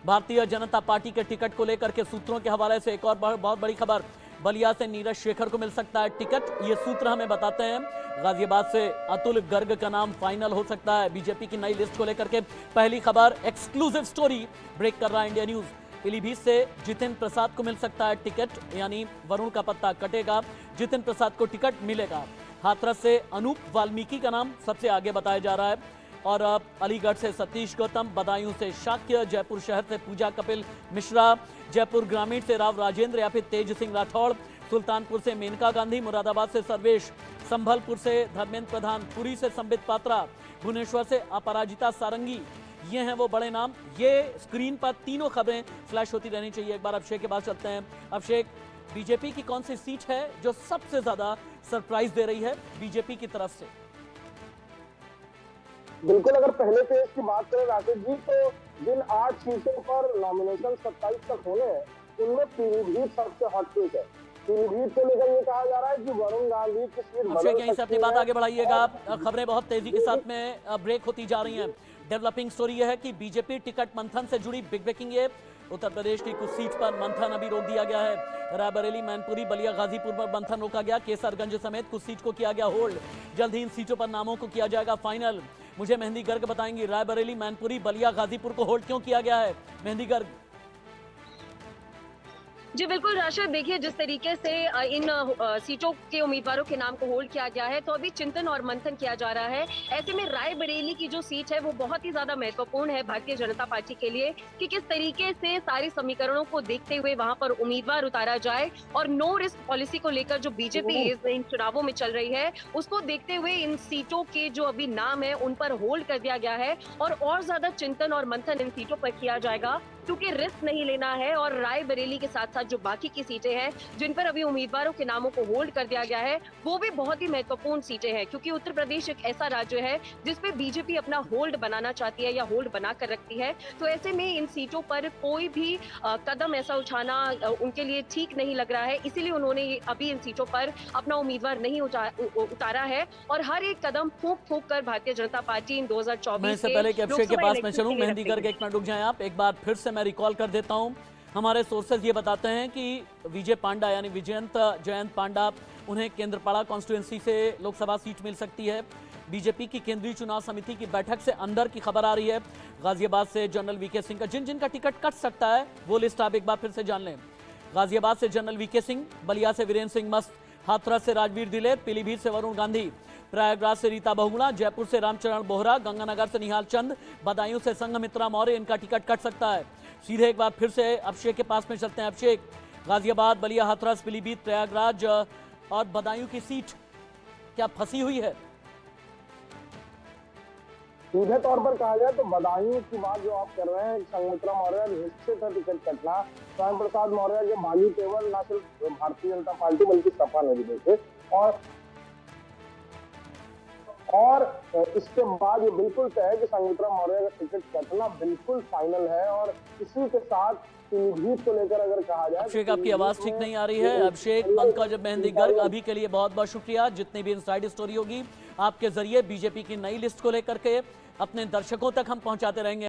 Bharatiya Janata party के ticket को लेकर के सूत्रों के हवाले से एक और बहुत बड़ी खबर, बलिया से नीरज शेखर को मिल सकता है टिकट, ये सूत्र हमें बताते हैं। गाजियाबाद से अतुल गर्ग का नाम फाइनल हो सकता है। बीजेपी की नई लिस्ट को लेकर के पहली खबर, एक्सक्लूसिव स्टोरी ब्रेक कर रहा है इंडिया न्यूज। पीलीभीत से जितिन प्रसाद को मिल सकता है टिकट, यानी वरुण का पत्ता कटेगा, जितिन प्रसाद को टिकट मिलेगा। हाथरस से अनूप वाल्मीकि का नाम सबसे आगे बताया जा रहा है, और अलीगढ़ से सतीश गौतम, बदायूं से शाक्य, जयपुर शहर से पूजा कपिल मिश्रा, जयपुर ग्रामीण से राव राजेंद्र या फिर तेज सिंह राठौड़, सुल्तानपुर से मेनका गांधी, मुरादाबाद से सर्वेश, संभलपुर से धर्मेंद्र प्रधान, पुरी से संबित पात्रा, भुवनेश्वर से अपराजिता सारंगी। ये हैं वो बड़े नाम। ये स्क्रीन पर तीनों खबरें फ्लैश होती रहनी चाहिए। एक बार अभिषेक के पास चलते हैं। अभिषेक, बीजेपी की कौन सी सीट है जो सबसे ज्यादा सरप्राइज दे रही है बीजेपी की तरफ से? बिल्कुल, अगर पहले फेज की बात करें राकेश जी, तो जिन 8 सीटों पर नॉमिनेशन 27 तक होने हैं, उनमें पीलीभीत सबसे हॉट सीट है। पीलीभीत को लेकर ये कहा जा रहा है कि वरुण गांधी की सीट अभिषेक, यहीं से अपनी बात आगे बढ़ाइएगा। खबरें बहुत तेजी के साथ में ब्रेक होती जा रही हैं। डेवलपिंग स्टोरी यह है कि बीजेपी टिकट मंथन से जुड़ी बिग ब्रेकिंग है। उत्तर प्रदेश की कुछ सीट पर मंथन अभी रोक दिया गया है। रायबरेली, मैनपुरी, बलिया, गाजीपुर पर मंथन रोका गया। केसरगंज समेत कुछ सीट को किया गया होल्ड। जल्द ही इन सीटों पर नामों को किया जाएगा फाइनल। मुझे मेहंदी गर्ग बताएंगी, रायबरेली, मैनपुरी, बलिया, गाजीपुर को होल्ड क्यों किया गया है? मेहंदी गर्ग। जी बिल्कुल राशिद, देखिए जिस तरीके से इन सीटों के उम्मीदवारों के नाम को होल्ड किया गया है, तो अभी चिंतन और मंथन किया जा रहा है। ऐसे में रायबरेली की जो सीट है वो बहुत ही ज्यादा महत्वपूर्ण है भारतीय जनता पार्टी के लिए, कि किस तरीके से सारे समीकरणों को देखते हुए वहां पर उम्मीदवार उतारा जाए, और नो रिस्क पॉलिसी को लेकर जो बीजेपी इन चुनावों में चल रही है उसको देखते हुए इन सीटों के जो अभी नाम है उन पर होल्ड कर दिया गया है, और ज्यादा चिंतन और मंथन इन सीटों पर किया जाएगा, क्योंकि रिस्क नहीं लेना है। और रायबरेली के साथ साथ जो बाकी की सीटें हैं जिन पर अभी उम्मीदवारों के नामों को होल्ड कर दिया गया है, वो भी बहुत ही महत्वपूर्ण सीटें हैं, क्योंकि उत्तर प्रदेश एक ऐसा राज्य है जिसपे बीजेपी अपना होल्ड बनाना चाहती है या होल्ड बना कर रखती है। तो ऐसे में इन सीटों पर कोई भी कदम ऐसा उठाना उनके लिए ठीक नहीं लग रहा है, इसीलिए उन्होंने अभी इन सीटों पर अपना उम्मीदवार नहीं उतारा है, और हर एक कदम फूंक फूंक कर भारतीय जनता पार्टी इन 2024 से पहले कि अभिषेक के पास मैं चलूं, मेहंदी करके एक मिनट रुक जाएं आप। एक बार फिर से मैं रिकॉल कर देता हूं। हमारे सोर्सेज ये बताते हैं कि विजय पांडा यानी जयंत पांडा, उन्हें केंद्रपाड़ा कॉन्स्टिट्यूएंसी से लोकसभा सीट मिल सकती है। बीजेपी की केंद्रीय चुनाव समिति की बैठक से अंदर की खबर आ रही है। गाजियाबाद से जनरल वीके सिंह का जिन का टिकट कट सकता है वो लिस्ट आप एक बार फिर से जान लें। गाजियाबाद से जनरल वीके सिंह, बलिया से वीरेंद्र सिंह मस्त, हाथरस से राजवीर दिलेर, पीलीभीत से वरुण गांधी, प्रयागराज से रीता बहुगुणा, जयपुर से रामचरण बोहरा, गंगानगर से निहाल चंद, बदायूं से संघमित्रा मौर्य, इनका टिकट कट सकता है। सीधे एक बार फिर से अभिषेक के पास में चलते हैं। अभिषेक, गाजियाबाद, बलिया, हाथरस, पीलीभीत, प्रयागराज और बदायूं की सीट क्या फंसी हुई है? सीधे तौर पर कहा जाए तो बदायूं की बात जो आप कर रहे हैं, संघमित्रा मौर्य हिस्से का टिकट कटना, स्वयं प्रसाद मौर्य के भागी केवल न सिर्फ भारतीय जनता पार्टी बल्कि सपा नहीं देखे, और इसके बाद ये बिल्कुल तय है कि संघमित्रा मौर्य का टिकट कटना बिल्कुल फाइनल है। और इसी के साथ पीलीभीत को लेकर अगर कहा जाए, अभिषेक आपकी आवाज ठीक नहीं आ रही है। अभिषेक, पंकज, मेहंदी गर्ग, अभी के लिए बहुत बहुत शुक्रिया। जितनी भी इनसाइड स्टोरी होगी आपके जरिए बीजेपी की नई लिस्ट को लेकर के अपने दर्शकों तक हम पहुंचाते रहेंगे।